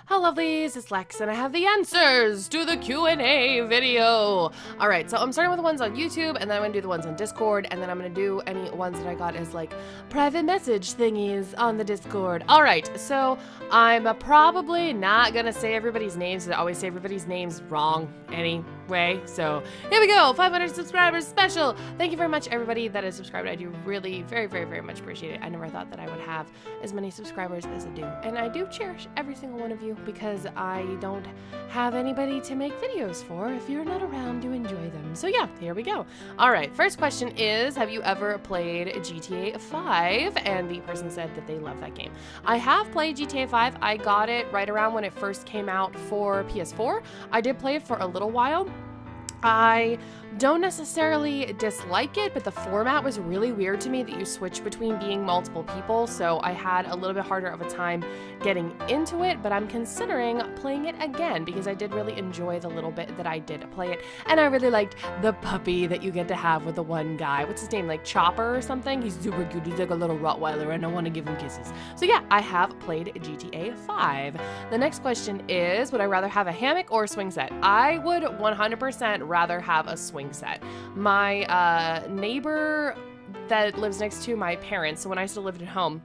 Hello lovelies, it's Lex and I have the answers to the Q&A video. Alright, so I'm starting with the ones on YouTube and then I'm going to do the ones on Discord and then I'm going to do any ones that I got as like private message thingies on the Discord. Alright, so I'm probably not going to say everybody's names. I always say everybody's names wrong anyway. So here we go, 500 subscribers special. Thank you very much everybody that is subscribed. I do really very much appreciate it. I never thought that I would have as many subscribers as I do. And I do cherish every single one of you because I don't have anybody to make videos for if you're not around to enjoy them. So yeah, here we go. All right, first question is, have you ever played GTA 5? And the person said that they love that game. I have played GTA 5. I got it right around when it first came out for PS4. I did play it for a little while. I don't necessarily dislike it, but the format was really weird to me that you switch between being multiple people, so I had a little bit harder of a time getting into it, but I'm considering playing it again because I did really enjoy the little bit that I did play it, and I really liked the puppy that you get to have with the one guy. What's his name? Like Chopper or something? He's super cute. He's like a little Rottweiler, and I want to give him kisses. So yeah, I have played GTA 5. The next question is, would I rather have a hammock or a swing set? I would 100% rather have a swing set. My neighbor that lives next to my parents, so when I still lived at home,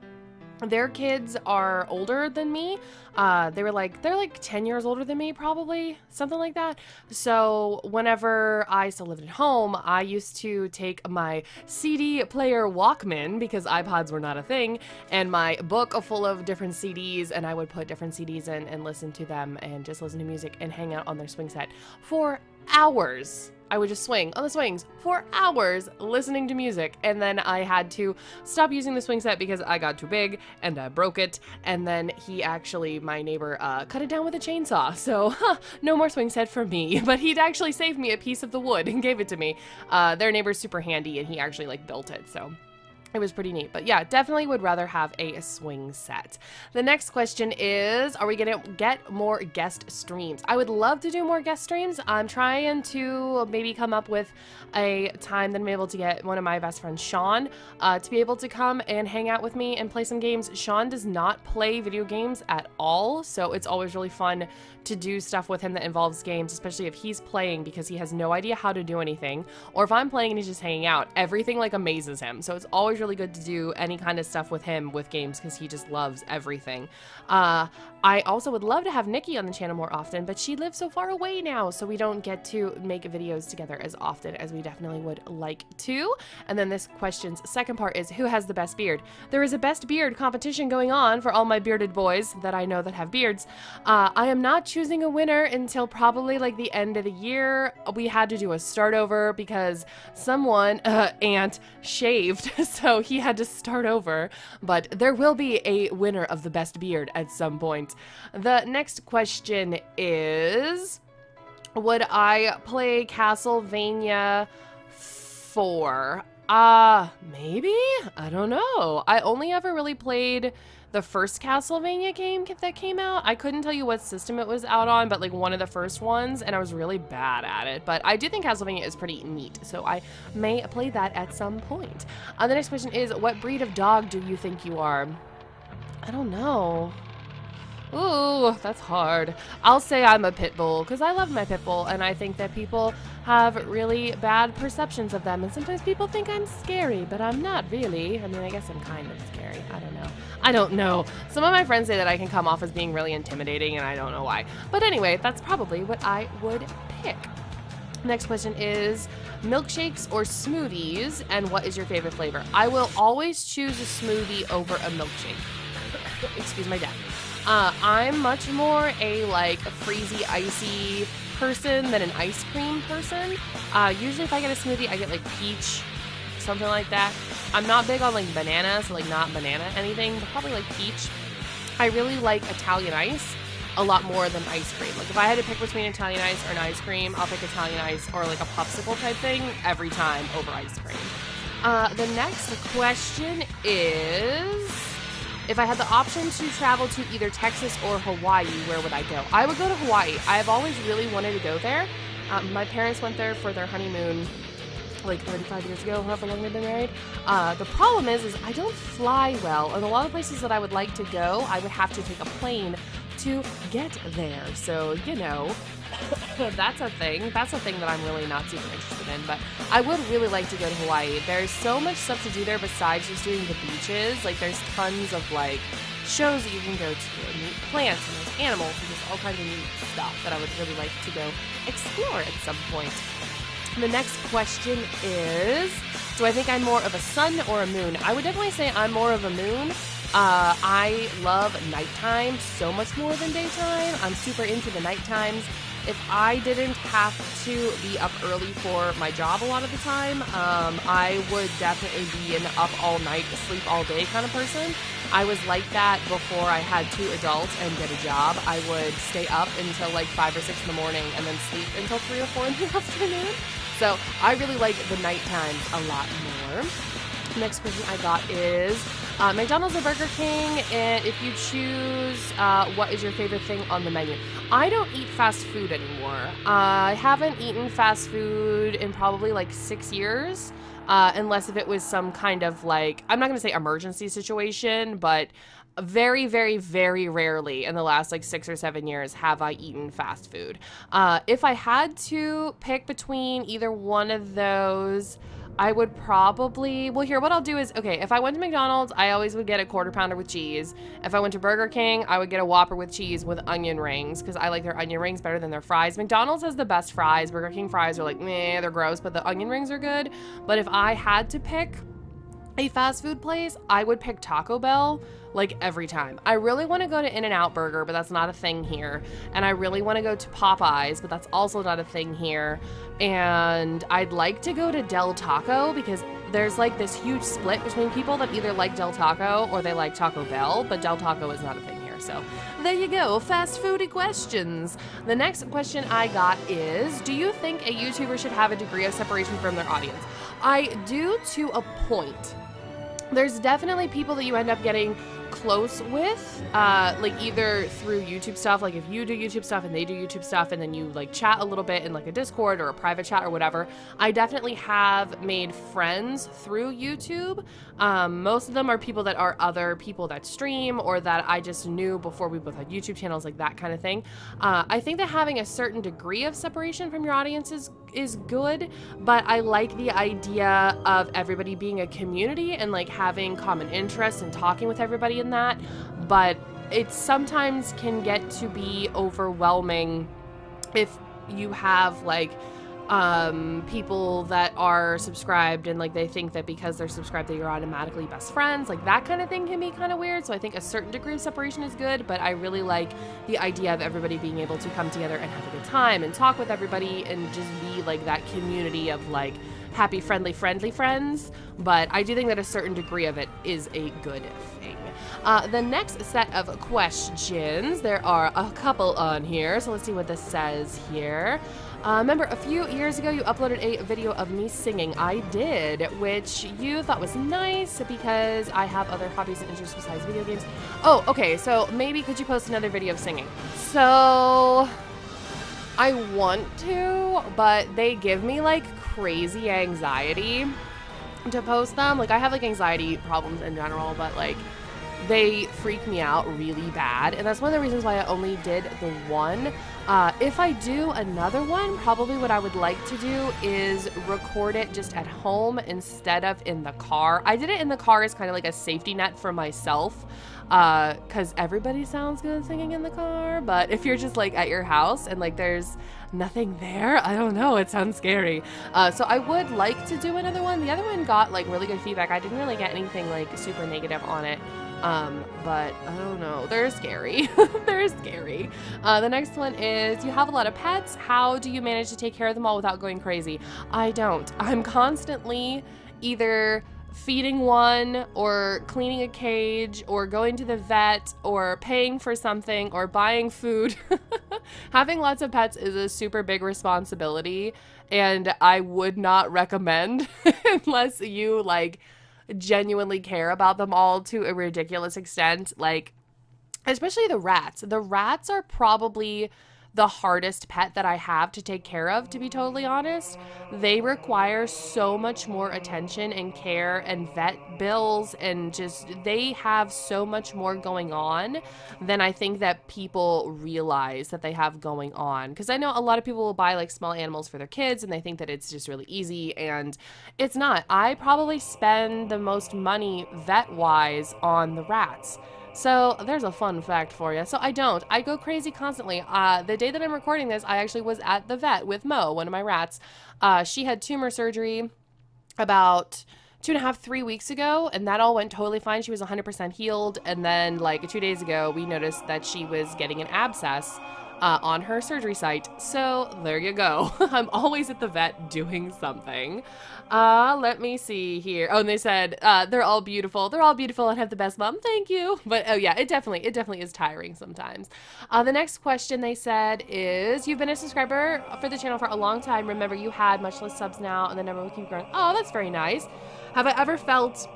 their kids are older than me. They're like 10 years older than me, probably, something like that. So whenever I still lived at home, I used to take my CD player Walkman, because iPods were not a thing, and my book full of different CDs, and I would put different CDs in and listen to them and just listen to music and hang out on their swing set for hours. I would just swing on the swings for hours listening to music, and then I had to stop using the swing set because I got too big and I broke it, and then he actually, my neighbor, cut it down with a chainsaw, so no more swing set for me, but he'd actually saved me a piece of the wood and gave it to me. Their neighbor's super handy and he actually like built it, so it was pretty neat. But yeah, definitely would rather have a swing set. The next question is, are we gonna get more guest streams? I would love to do more guest streams. I'm trying to maybe come up with a time that I'm able to get one of my best friends, Sean, to be able to come and hang out with me and play some games. Sean does not play video games at all, so it's always really fun to do stuff with him that involves games, especially if he's playing because he has no idea how to do anything, or if I'm playing and he's just hanging out. Everything like amazes him, so it's always really good to do any kind of stuff with him with games because he just loves everything. I also would love to have Nikki on the channel more often, but she lives so far away now, so we don't get to make videos together as often as we definitely would like to. And then this question's second part is, who has the best beard? There is a best beard competition going on for all my bearded boys that I know that have beards. I am not choosing a winner until probably like the end of the year. We had to do a start over because someone, Aunt, shaved, so he had to start over, but there will be a winner of the best beard at some point. The next question is, would I play Castlevania 4? Maybe? I don't know. I only ever really played the first Castlevania game that came out. I couldn't tell you what system it was out on, but like one of the first ones, and I was really bad at it. But I do think Castlevania is pretty neat, so I may play that at some point. The next question is, what breed of dog do you think you are? I don't know. Ooh, that's hard. I'll say I'm a pit bull because I love my pit bull, and I think that people have really bad perceptions of them, and sometimes people think I'm scary, but I'm not really. I mean, I guess I'm kind of scary. I don't know. I don't know. Some of my friends say that I can come off as being really intimidating, and I don't know why. But anyway, that's probably what I would pick. Next question is, milkshakes or smoothies, and what is your favorite flavor? I will always choose a smoothie over a milkshake. Excuse my dad. I'm much more a like a freezy, icy person than an ice cream person. Usually if I get a smoothie, I get like peach, something like that. I'm not big on like banana, so like not banana anything, but probably like peach. I really like Italian ice a lot more than ice cream. Like if I had to pick between Italian ice or an ice cream, I'll pick Italian ice or like a popsicle type thing every time over ice cream. The next question is, if I had the option to travel to either Texas or Hawaii, where would I go? I would go to Hawaii. I've always really wanted to go there. My parents went there for their honeymoon like 35 years ago, however long they've been married. The problem is I don't fly well, and a lot of places that I would like to go, I would have to take a plane to get there. So, you know, that's a thing. That's a thing that I'm really not super interested in, but I would really like to go to Hawaii. There's so much stuff to do there besides just doing the beaches. Like, there's tons of, like, shows that you can go to and meet plants and there's animals and just all kinds of neat stuff that I would really like to go explore at some point. The next question is, do I think I'm more of a sun or a moon? I would definitely say I'm more of a moon. I love nighttime so much more than daytime. I'm super into the night times. If I didn't have to be up early for my job a lot of the time, I would definitely be an up all night, sleep all day kind of person. I was like that before I had 2 adults and get a job. I would stay up until like 5 or 6 in the morning and then sleep until 3 or 4 in the afternoon. So I really like the night times a lot more. Next question I got is McDonald's or Burger King, and if you choose, what is your favorite thing on the menu? I don't eat fast food anymore. I haven't eaten fast food in probably like 6 years, unless if it was some kind of like, I'm not going to say emergency situation, but very, very, very rarely in the last like 6 or 7 years have I eaten fast food. If I had to pick between either one of those, I would probably, well, here, what I'll do is, okay, if I went to McDonald's, I always would get a quarter pounder with cheese. If I went to Burger King, I would get a Whopper with cheese with onion rings, because I like their onion rings better than their fries. McDonald's has the best fries. Burger King fries are like, meh, they're gross, but the onion rings are good. But if I had to pick a fast food place, I would pick Taco Bell, like every time. I really want to go to In-N-Out Burger, but that's not a thing here. And I really want to go to Popeyes, but that's also not a thing here. And I'd like to go to Del Taco because there's like this huge split between people that either like Del Taco or they like Taco Bell, but Del Taco is not a thing here. So there you go, fast foodie questions. The next question I got is, do you think a YouTuber should have a degree of separation from their audience? I do, to a point. There's definitely people that you end up getting close with, like either through YouTube stuff, like if you do YouTube stuff and they do YouTube stuff and then you like chat a little bit in like a Discord or a private chat or whatever. I definitely have made friends through YouTube. Most of them are people that are other people that stream or that I just knew before we both had YouTube channels, like that kind of thing. I think that having a certain degree of separation from your audience is good, but I like the idea of everybody being a community and like having common interests and talking with everybody in that, but it sometimes can get to be overwhelming if you have like people that are subscribed and like they think that because they're subscribed that you're automatically best friends. Like that kind of thing can be kind of weird. So I think a certain degree of separation is good, but I really like the idea of everybody being able to come together and have a good time and talk with everybody and just be like that community of like happy, friendly friends. But I do think that a certain degree of it is a good thing. The next set of questions, there are a couple on here, so let's see what this says here. Remember, a few years ago, you uploaded a video of me singing. I did, which you thought was nice because I have other hobbies and interests besides video games. Oh, okay, so maybe could you post another video of singing? So I want to, but they give me like crazy anxiety to post them. Like I have like anxiety problems in general, but like they freak me out really bad, and that's one of the reasons why I only did the one. If I do another one, probably what I would like to do is record it just at home instead of in the car. I did it in the car as kind of like a safety net for myself, because everybody sounds good singing in the car, but if you're just like at your house and like there's nothing there, I don't know, it sounds scary. So I would like to do another one. The other one got like really good feedback. I didn't really get anything like super negative on it. But I don't know, they're scary. They're scary. The next one is, you have a lot of pets. How do you manage to take care of them all without going crazy? I don't. I'm constantly either feeding one or cleaning a cage or going to the vet or paying for something or buying food. Having lots of pets is a super big responsibility, and I would not recommend unless you like genuinely care about them all to a ridiculous extent. Like, especially the rats. The rats are probably the hardest pet that I have to take care of, to be totally honest. They require so much more attention and care and vet bills, and just they have so much more going on than I think that people realize that they have going on. Because I know a lot of people will buy like small animals for their kids and they think that it's just really easy, and it's not. I probably spend the most money vet-wise on the rats. So there's a fun fact for you. So I don't. I go crazy constantly. The day that I'm recording this, I actually was at the vet with Mo, one of my rats. She had tumor surgery about 2.5, 3 weeks ago, and that all went totally fine. She was 100% healed. And then like 2 days ago, we noticed that she was getting an abscess on her surgery site. So there you go. I'm always at the vet doing something. Let me see here. Oh, and they said, they're all beautiful. They're all beautiful and have the best mom. Thank you. But oh yeah, it definitely is tiring sometimes. The next question they said is, you've been a subscriber for the channel for a long time. Remember, you had much less subs now, and the number will keep growing. Oh, that's very nice. Have I ever felt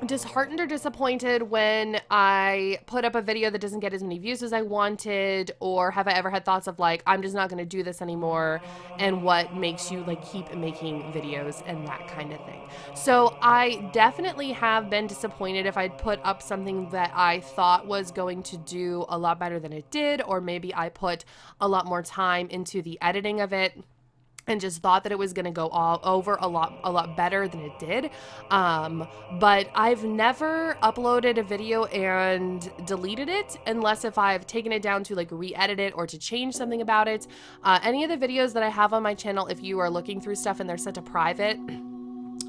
disheartened or disappointed when I put up a video that doesn't get as many views as I wanted? Or have I ever had thoughts of like, I'm just not going to do this anymore, and what makes you like keep making videos and that kind of thing? So I definitely have been disappointed if I'd put up something that I thought was going to do a lot better than it did, or maybe I put a lot more time into the editing of it and just thought that it was going to go all over a lot better than it did. But I've never uploaded a video and deleted it unless if I've taken it down to like re-edit it or to change something about it. Any of the videos that I have on my channel, if you are looking through stuff and they're set to private,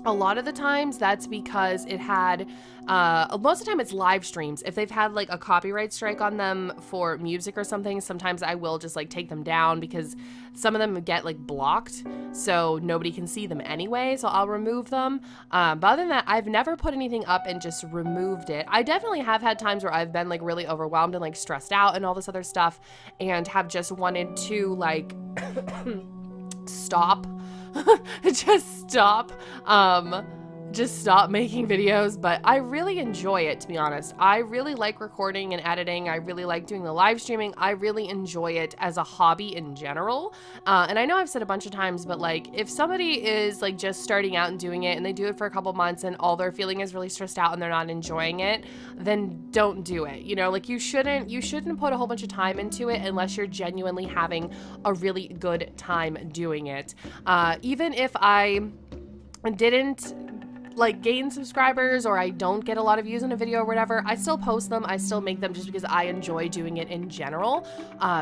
a lot of the times that's because it had, most of the time it's live streams. If they've had like a copyright strike on them for music or something, sometimes I will just like take them down because some of them get like blocked, so nobody can see them anyway, so I'll remove them. But other than that, I've never put anything up and just removed it. I definitely have had times where I've been like really overwhelmed and like stressed out and all this other stuff, and have just wanted to like stop. Just stop making videos, but I really enjoy it, to be honest. I really like recording and editing. I really like doing the live streaming. I really enjoy it as a hobby in general. And I know I've said a bunch of times, but like if somebody is like just starting out and doing it and they do it for a couple months and all they're feeling is really stressed out and they're not enjoying it, then don't do it. You know, like you shouldn't put a whole bunch of time into it unless you're genuinely having a really good time doing it. Even if I didn't like gain subscribers or I don't get a lot of views on a video or whatever, I still post them. I still make them just because I enjoy doing it in general.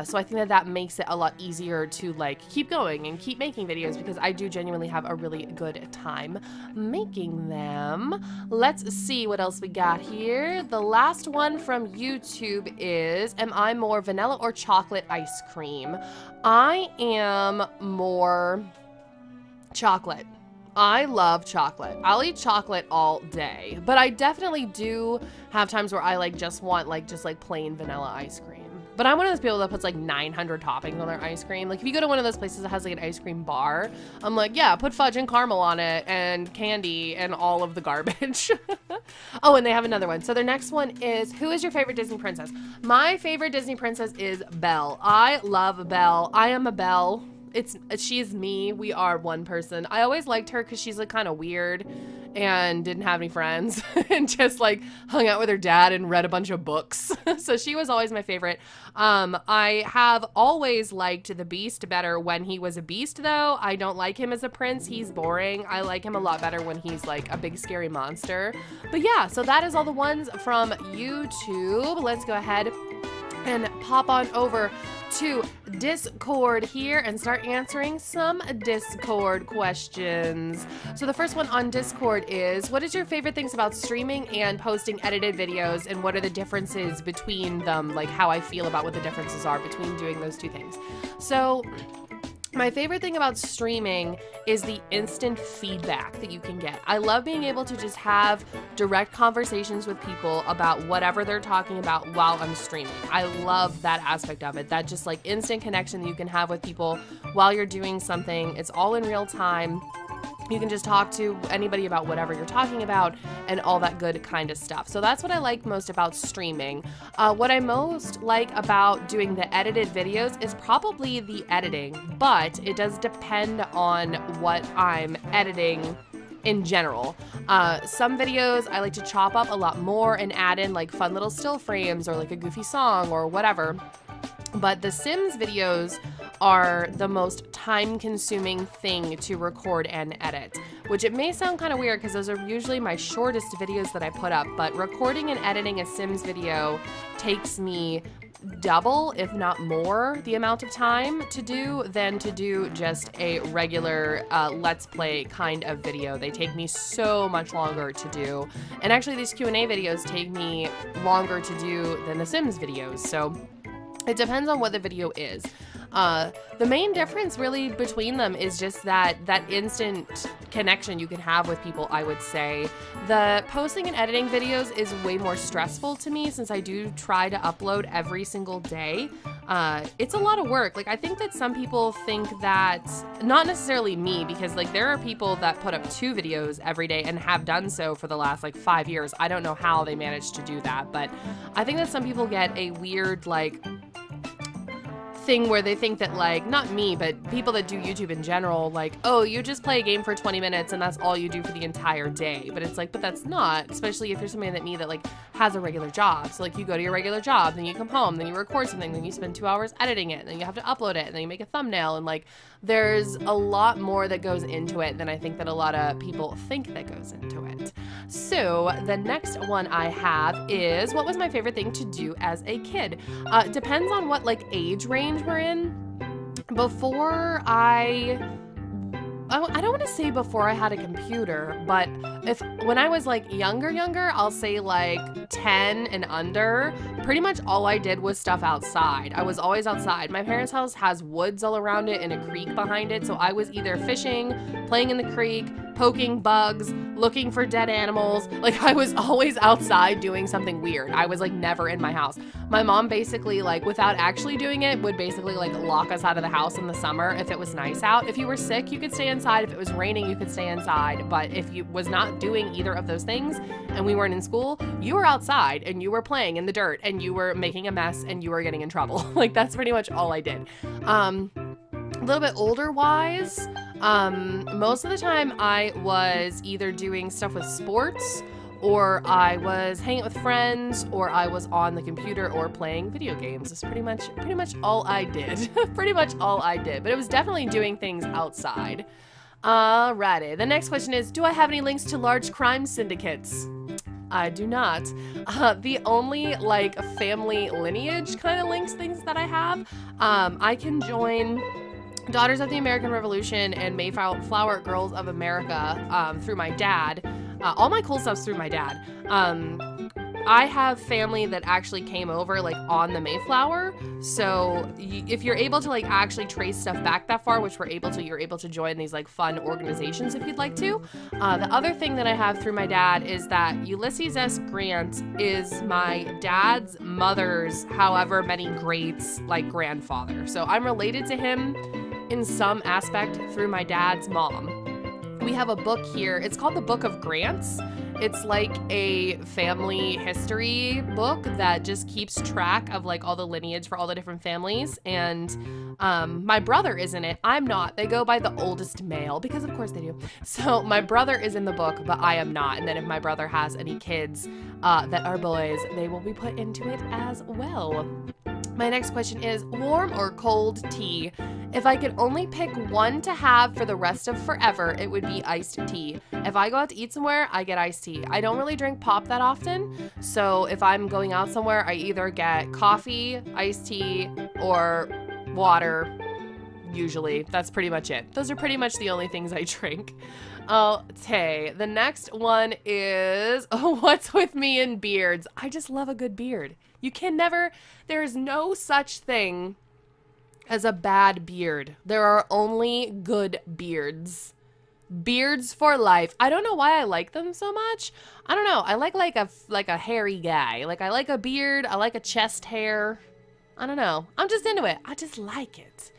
So I think that that makes it a lot easier to like keep going and keep making videos because I do genuinely have a really good time making them. Let's see what else we got here. The last one from YouTube is, am I more vanilla or chocolate ice cream? I am more chocolate. I love chocolate. I'll eat chocolate all day, but I definitely do have times where I like just want like just like plain vanilla ice cream. But I'm one of those people that puts like 900 toppings on their ice cream. Like if you go to one of those places that has like an ice cream bar, I'm like, yeah, put fudge and caramel on it and candy and all of the garbage. Oh, and they have another one. So their next one is, who is your favorite Disney princess? My favorite Disney princess is Belle. I love Belle. I am a Belle. She's me. We are one person. I always liked her because she's like kind of weird and didn't have any friends and just like hung out with her dad and read a bunch of books. So she was always my favorite. I have always liked the Beast better when he was a beast though. I don't like him as a prince. He's boring. I like him a lot better when he's like a big scary monster. But yeah, so that is all the ones from YouTube. Let's go ahead and pop on over to Discord here and start answering some Discord questions. So the first one on Discord is, what is your favorite things about streaming and posting edited videos, and what are the differences between them, like how I feel about what the differences are between doing those two things? So my favorite thing about streaming is the instant feedback that you can get. I love being able to just have direct conversations with people about whatever they're talking about while I'm streaming. I love that aspect of it. That just like instant connection that you can have with people while you're doing something. It's all in real time. You can just talk to anybody about whatever you're talking about and all that good kind of stuff. So that's what I like most about streaming. What I most like about doing the edited videos is probably the editing, but it does depend on what I'm editing in general. Some videos I like to chop up a lot more and add in like fun little still frames or like a goofy song or whatever. But the Sims videos are the most time-consuming thing to record and edit, which it may sound kind of weird because those are usually my shortest videos that I put up, but recording and editing a Sims video takes me double, if not more, the amount of time to do than to do just a regular Let's Play kind of video. They take me so much longer to do. And actually these Q&A videos take me longer to do than the Sims videos, so it depends on what the video is. The main difference really between them is just that instant connection you can have with people, I would say. The posting and editing videos is way more stressful to me since I do try to upload every single day. It's a lot of work. Like, I think that some people think that, not necessarily me, because like there are people that put up 2 videos every day and have done so for the last like 5 years. I don't know how they managed to do that, but I think that some people get a weird like thing where they think that, like, not me, but people that do YouTube in general, like, oh, you just play a game for 20 minutes and that's all you do for the entire day. But it's like, but that's not, especially if you're somebody like me that like has a regular job. So like you go to your regular job, then you come home, then you record something, then you spend 2 hours editing it, and then you have to upload it, and then you make a thumbnail, and like there's a lot more that goes into it than I think that a lot of people think that goes into it. So the next one I have is, what was my favorite thing to do as a kid? Depends on what like age range we're in. Before I don't want to say before I had a computer, but when I was like younger, I'll say like 10 and under, pretty much all I did was stuff outside. I was always outside. My parents' house has woods all around it and a creek behind it, so I was either fishing, playing in the creek, poking bugs, looking for dead animals. Like, I was always outside doing something weird. I was like never in my house. My mom basically, like, without actually doing it, would basically like lock us out of the house in the summer if it was nice out. If you were sick, you could stay inside. If it was raining, you could stay inside. But if you was not doing either of those things and we weren't in school, you were outside and you were playing in the dirt and you were making a mess and you were getting in trouble. Like, that's pretty much all I did. A little bit older wise, most of the time I was either doing stuff with sports, or I was hanging out with friends, or I was on the computer or playing video games. That's pretty much all I did. Pretty much all I did, but it was definitely doing things outside. Alrighty, the next question is, do I have any links to large crime syndicates? I do not. The only like family lineage kind of links things that I have, I can join Daughters of the American Revolution and Mayflower Girls of America through my dad. All my cool stuff's through my dad. I have family that actually came over like on the Mayflower, so if you're able to like actually trace stuff back that far, which we're able to, you're able to join these like fun organizations if you'd like to. The other thing that I have through my dad is that Ulysses S. Grant is my dad's mother's however many greats like grandfather, so I'm related to him in some aspect through my dad's mom. We have a book here. It's called the Book of Grants. It's like a family history book that just keeps track of like all the lineage for all the different families. And my brother is in it. I'm not. They go by the oldest male because of course they do. So my brother is in the book, but I am not. And then if my brother has any kids that are boys, they will be put into it as well. My next question is, warm or cold tea? If I could only pick one to have for the rest of forever, it would be iced tea. If I go out to eat somewhere, I get iced tea. I don't really drink pop that often, so if I'm going out somewhere, I either get coffee, iced tea, or water, usually. That's pretty much it. Those are pretty much the only things I drink. Okay, the next one is, what's with me and beards? I just love a good beard. You can never, there is no such thing as a bad beard. There are only good beards. Beards for life. I don't know why I like them so much. I don't know. I like a hairy guy. Like, I like a beard. I like a chest hair. I don't know. I'm just into it. I just like it.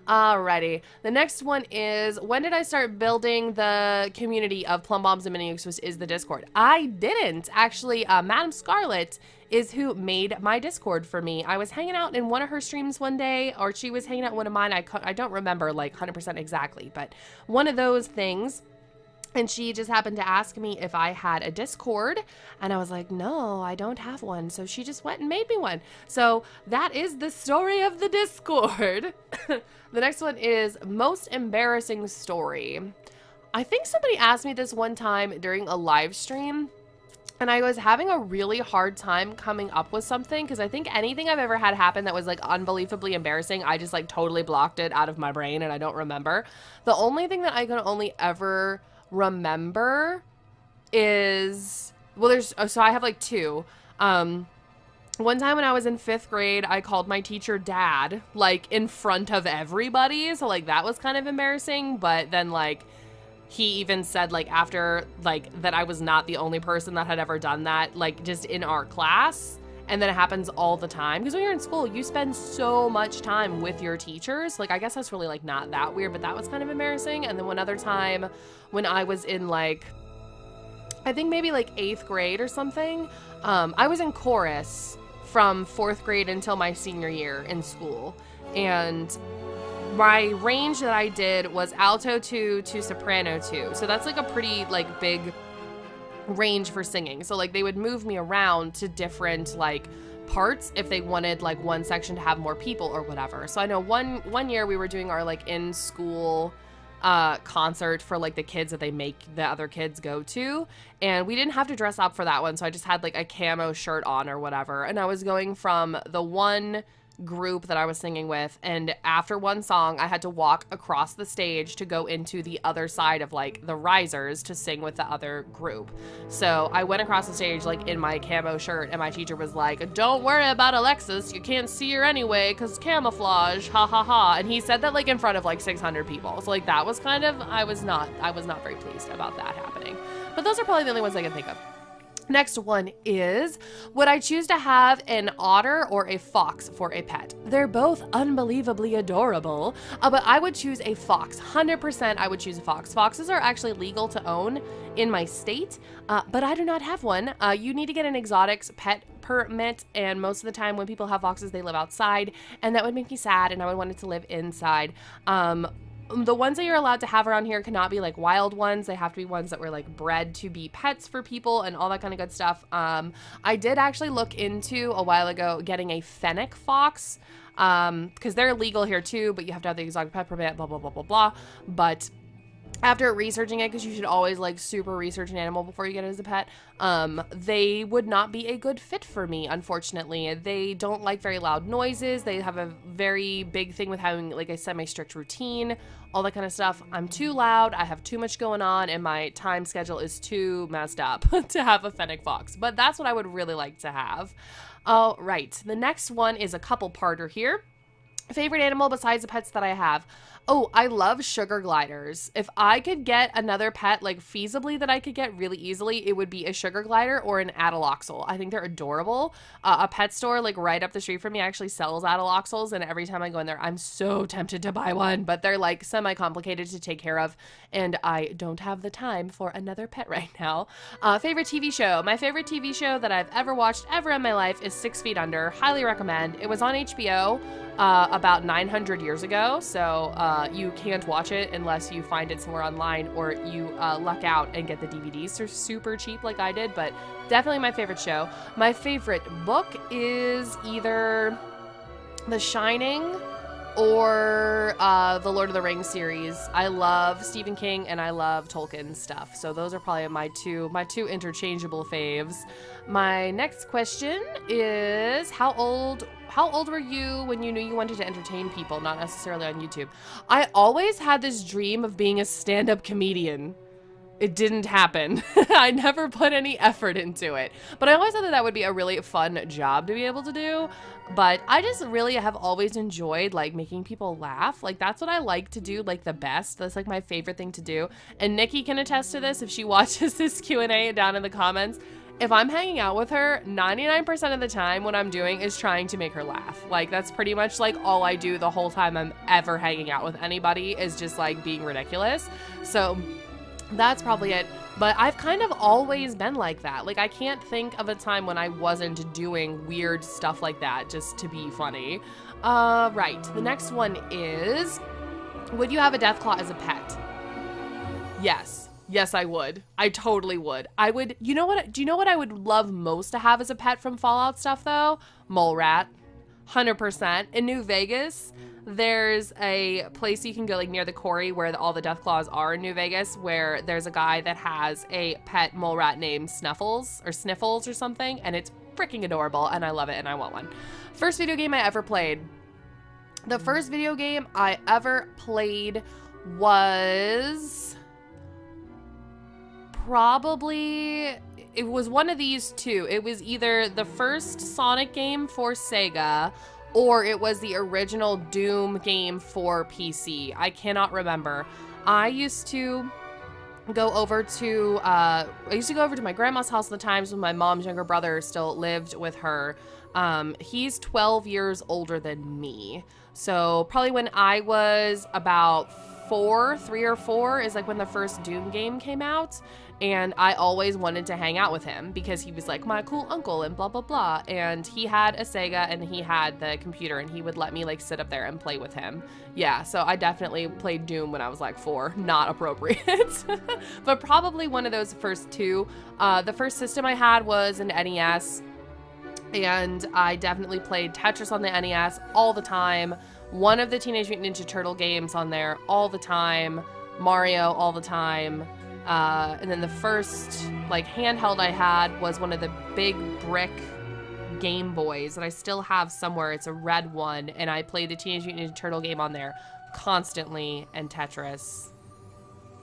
Alrighty. The next one is, when did I start building the community of plum bombs and mini nukes, which is the Discord? I didn't. Actually, Madam Scarlet is who made my Discord for me. I was hanging out in one of her streams one day, or she was hanging out in one of mine. I don't remember like 100% exactly, but one of those things. And she just happened to ask me if I had a Discord, and I was like, no, I don't have one. So she just went and made me one. So that is the story of the Discord. The next one is most embarrassing story. I think somebody asked me this one time during a live stream, and I was having a really hard time coming up with something, because I think anything I've ever had happen that was like unbelievably embarrassing, I just like totally blocked it out of my brain and I don't remember. The only thing that I can only ever remember is, well, so I have like two. One time when I was in 5th grade, I called my teacher dad, like in front of everybody. So like that was kind of embarrassing, but then like he even said like after like that I was not the only person that had ever done that, like just in our class. And then it happens all the time, because when you're in school, you spend so much time with your teachers. Like, I guess that's really like not that weird, but that was kind of embarrassing. And then one other time when I was in like, I think maybe like 8th grade or something, I was in chorus from 4th grade until my senior year in school. And my range that I did was alto 2 to soprano 2. So that's like a pretty like big range for singing. So like they would move me around to different like parts if they wanted like one section to have more people or whatever. So I know one year we were doing our like in school concert for like the kids that they make the other kids go to, and we didn't have to dress up for that one, so I just had like a camo shirt on or whatever, and I was going from the one group that I was singing with, and after one song I had to walk across the stage to go into the other side of like the risers to sing with the other group. So I went across the stage like in my camo shirt, and my teacher was like, don't worry about Alexis, you can't see her anyway because camouflage, ha ha ha. And he said that like in front of like 600 people. So like that was kind of, I was not very pleased about that happening. But those are probably the only ones I can think of. Next one is, would I choose to have an otter or a fox for a pet? They're both unbelievably adorable, but I would choose a fox. 100% I would choose a fox. Foxes are actually legal to own in my state, but I do not have one. You need to get an exotics pet permit, and most of the time when people have foxes, they live outside, and that would make me sad, and I would want it to live inside. The ones that you're allowed to have around here cannot be like wild ones. They have to be ones that were like bred to be pets for people and all that kind of good stuff. I did actually look into a while ago getting a fennec fox, because they're legal here too, but you have to have the exotic pet permit, blah, blah, blah, blah, blah. But after researching it, because you should always like super research an animal before you get it as a pet, they would not be a good fit for me, unfortunately. They don't like very loud noises. They have a very big thing with having like a semi-strict routine, all that kind of stuff. I'm too loud, I have too much going on, and my time schedule is too messed up to have a fennec fox. But that's what I would really like to have. All right, the next one is a couple parter here. Favorite animal besides the pets that I have? Oh, I love sugar gliders. If I could get another pet, like feasibly that I could get really easily, it would be a sugar glider or an ataloxel. I think they're adorable. A pet store like right up the street from me actually sells ataloxels, and every time I go in there, I'm so tempted to buy one, but they're like semi-complicated to take care of, and I don't have the time for another pet right now. Favorite TV show? My favorite TV show that I've ever watched ever in my life is 6 Feet Under. Highly recommend. It was on HBO about 900 years ago, so you can't watch it unless you find it somewhere online, or you luck out and get the DVDs. They're super cheap like I did, but definitely my favorite show. My favorite book is either The Shining or the Lord of the Rings series. I love Stephen King and I love Tolkien stuff, so those are probably my two interchangeable faves. My next question is, how old were you when you knew you wanted to entertain people, not necessarily on YouTube? I always had this dream of being a stand-up comedian. It didn't happen. I never put any effort into it. But I always thought that that would be a really fun job to be able to do. But I just really have always enjoyed like making people laugh. Like that's what I like to do like the best. That's like my favorite thing to do. And Nikki can attest to this if she watches this Q&A down in the comments. if I'm hanging out with her, 99% of the time what I'm doing is trying to make her laugh. Like, that's pretty much like all I do the whole time I'm ever hanging out with anybody, is just like being ridiculous. So that's probably it. But I've kind of always been like that. Like, I can't think of a time when I wasn't doing weird stuff like that just to be funny. Right. The next one is, would you have a Deathclaw as a pet? Yes. Yes, I would. I totally would. I would. You know what? Do you know what I would love most to have as a pet from Fallout stuff, though? Mole rat. 100%. In New Vegas, there's a place you can go, like, near the quarry where all the Deathclaws are in New Vegas, where there's a guy that has a pet mole rat named Sniffles or something, and it's freaking adorable, and I love it, and I want one. First video game I ever played. The first video game I ever played was probably, it was one of these two. It was either the first Sonic game for Sega, or it was the original Doom game for PC. I cannot remember. I used to go over to my grandma's house at the times when my mom's younger brother still lived with her. He's 12 years older than me. So probably when I was about 3 or 4 is like when the first Doom game came out. And I always wanted to hang out with him because he was like my cool uncle and blah, blah, blah. And he had a Sega and he had the computer, and he would let me like sit up there and play with him. Yeah, so I definitely played Doom when I was like 4, not appropriate. But probably one of those first two. The first system I had was an NES, and I definitely played Tetris on the NES all the time. One of the Teenage Mutant Ninja Turtle games on there all the time. Mario all the time. And then the first like handheld I had was one of the big brick Game Boys that I still have somewhere. It's a red one, and I played the Teenage Mutant Ninja Turtle game on there constantly, and Tetris.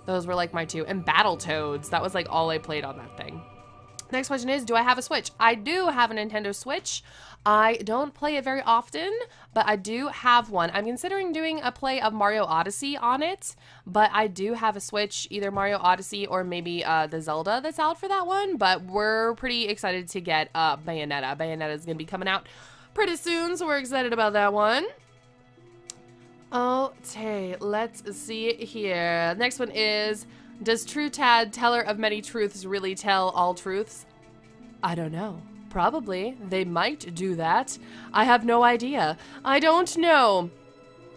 Those were like my two. And Battletoads. That was like all I played on that thing. Next question is, do I have a Switch? I do have a Nintendo Switch. I don't play it very often, but I do have one. I'm considering doing a play of Mario Odyssey on it, but I do have a Switch, either Mario Odyssey or maybe the Zelda that's out for that one, but we're pretty excited to get Bayonetta. Bayonetta is going to be coming out pretty soon, so we're excited about that one. Okay, let's see it here. Next one is, does True Tad, teller of many truths, really tell all truths? I don't know. Probably. They might do that. I have no idea. I don't know.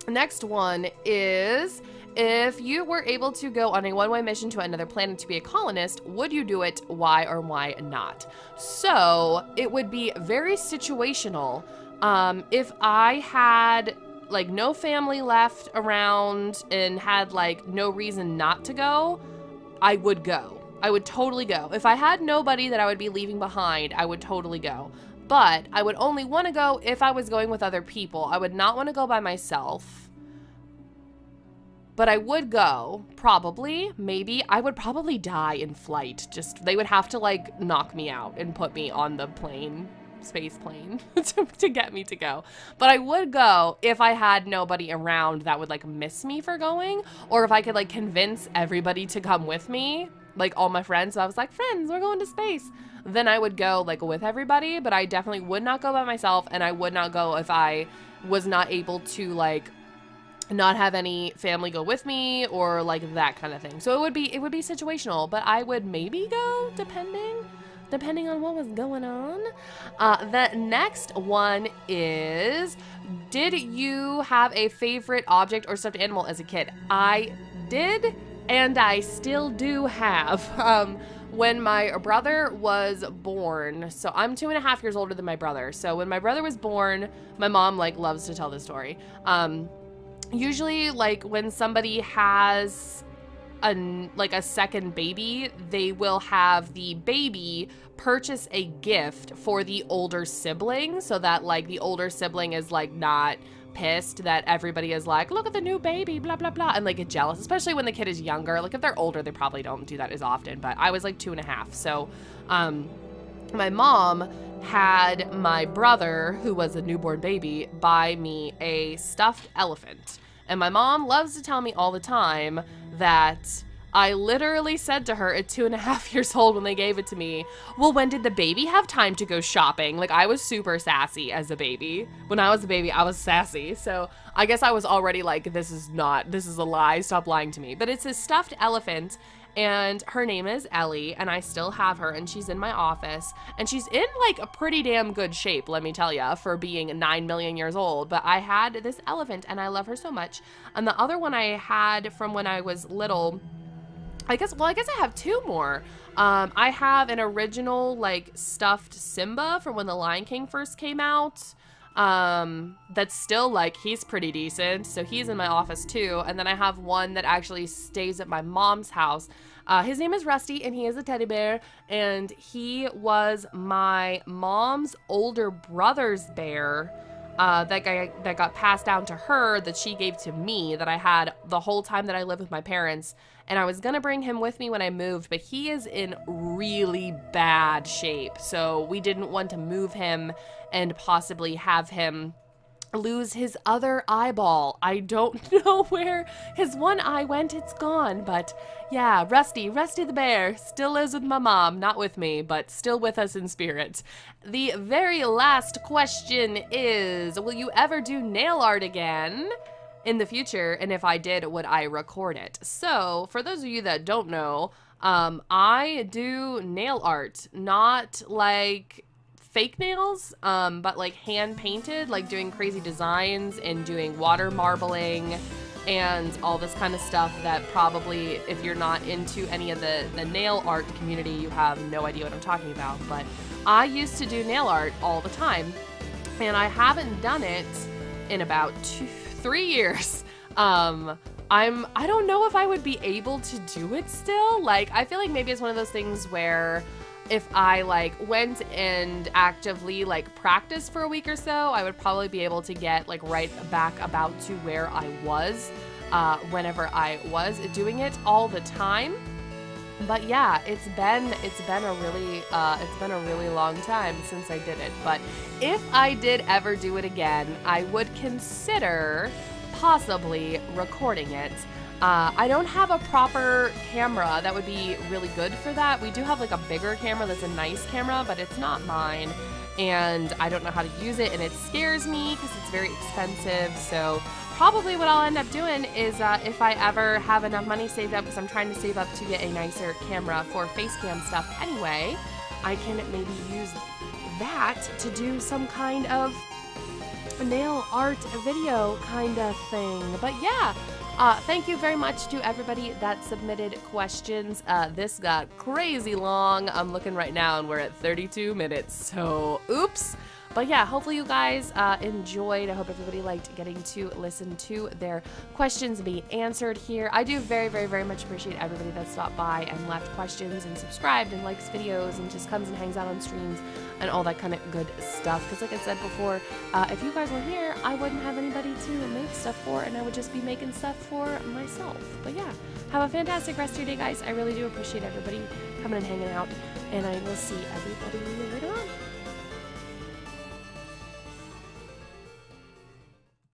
Next one is, if you were able to go on a one-way mission to another planet to be a colonist, would you do it? Why or why not? So it would be very situational. If I had like no family left around and had like no reason not to go, I would go. I would totally go. If I had nobody that I would be leaving behind, I would totally go. But I would only want to go if I was going with other people. I would not want to go by myself. But I would go, probably, maybe. I would probably die in flight. Just, they would have to like knock me out and put me on the plane, space plane, to get me to go. But I would go if I had nobody around that would like miss me for going, or if I could like convince everybody to come with me. Like all my friends, so I was like, friends, we're going to space. Then I would go like with everybody, but I definitely would not go by myself, and I would not go if I was not able to like not have any family go with me or like that kind of thing. So it would be situational, but I would maybe go depending on what was going on. The next one is, did you have a favorite object or stuffed animal as a kid? I did. And I still do have. When my brother was born, so I'm 2.5 years older than my brother. So when my brother was born, my mom like loves to tell this story. Usually like when somebody has a second baby, they will have the baby purchase a gift for the older sibling, so that like the older sibling is like not pissed that everybody is like, look at the new baby, blah blah blah, and like get jealous, especially when the kid is younger. Like if they're older, they probably don't do that as often, but I was like 2.5. So my mom had my brother, who was a newborn baby, buy me a stuffed elephant. And my mom loves to tell me all the time that I literally said to her at 2.5 years old when they gave it to me, well, when did the baby have time to go shopping? Like, I was super sassy as a baby. When I was a baby, I was sassy. So I guess I was already like, this is a lie. Stop lying to me. But it's a stuffed elephant, and her name is Ellie, and I still have her, and she's in my office, and she's in like a pretty damn good shape, let me tell ya, for being 9 million years old. But I had this elephant, and I love her so much. And the other one I had from when I was little, I guess I have 2 more. I have an original like stuffed Simba from when The Lion King first came out. That's still like, he's pretty decent, so he's in my office too. And then I have one that actually stays at my mom's house. His name is Rusty, and he is a teddy bear, and he was my mom's older brother's bear. That got passed down to her, that she gave to me, that I had the whole time that I lived with my parents. And I was gonna bring him with me when I moved, but he is in really bad shape, so we didn't want to move him and possibly have him lose his other eyeball. I don't know where his one eye went, it's gone. But yeah, Rusty the bear still lives with my mom, not with me, but still with us in spirit. The very last question is, will you ever do nail art again in the future? And if I did, would I record it? So for those of you that don't know, I do nail art, not like fake nails, but like hand painted, like doing crazy designs and doing water marbling and all this kind of stuff that probably, if you're not into any of the nail art community, you have no idea what I'm talking about. But I used to do nail art all the time, and I haven't done it in about 3 years. I don't know if I would be able to do it still. Like, I feel like maybe it's one of those things where if I like went and actively like practiced for a week or so, I would probably be able to get like right back about to where I was whenever I was doing it all the time. But yeah, it's been a really long time since I did it. But if I did ever do it again, I would consider possibly recording it. I don't have a proper camera that would be really good for that. We do have like a bigger camera that's a nice camera, but it's not mine, and I don't know how to use it, and it scares me because it's very expensive. So probably what I'll end up doing is if I ever have enough money saved up, because I'm trying to save up to get a nicer camera for face cam stuff anyway, I can maybe use that to do some kind of nail art video kind of thing. But yeah, thank you very much to everybody that submitted questions. This got crazy long. I'm looking right now and we're at 32 minutes, so oops. But yeah, hopefully you guys enjoyed. I hope everybody liked getting to listen to their questions be answered here. I do very, very, very much appreciate everybody that stopped by and left questions and subscribed and likes videos and just comes and hangs out on streams and all that kind of good stuff. Because like I said before, if you guys were here, I wouldn't have anybody to make stuff for, and I would just be making stuff for myself. But yeah, have a fantastic rest of your day, guys. I really do appreciate everybody coming and hanging out, and I will see everybody later on.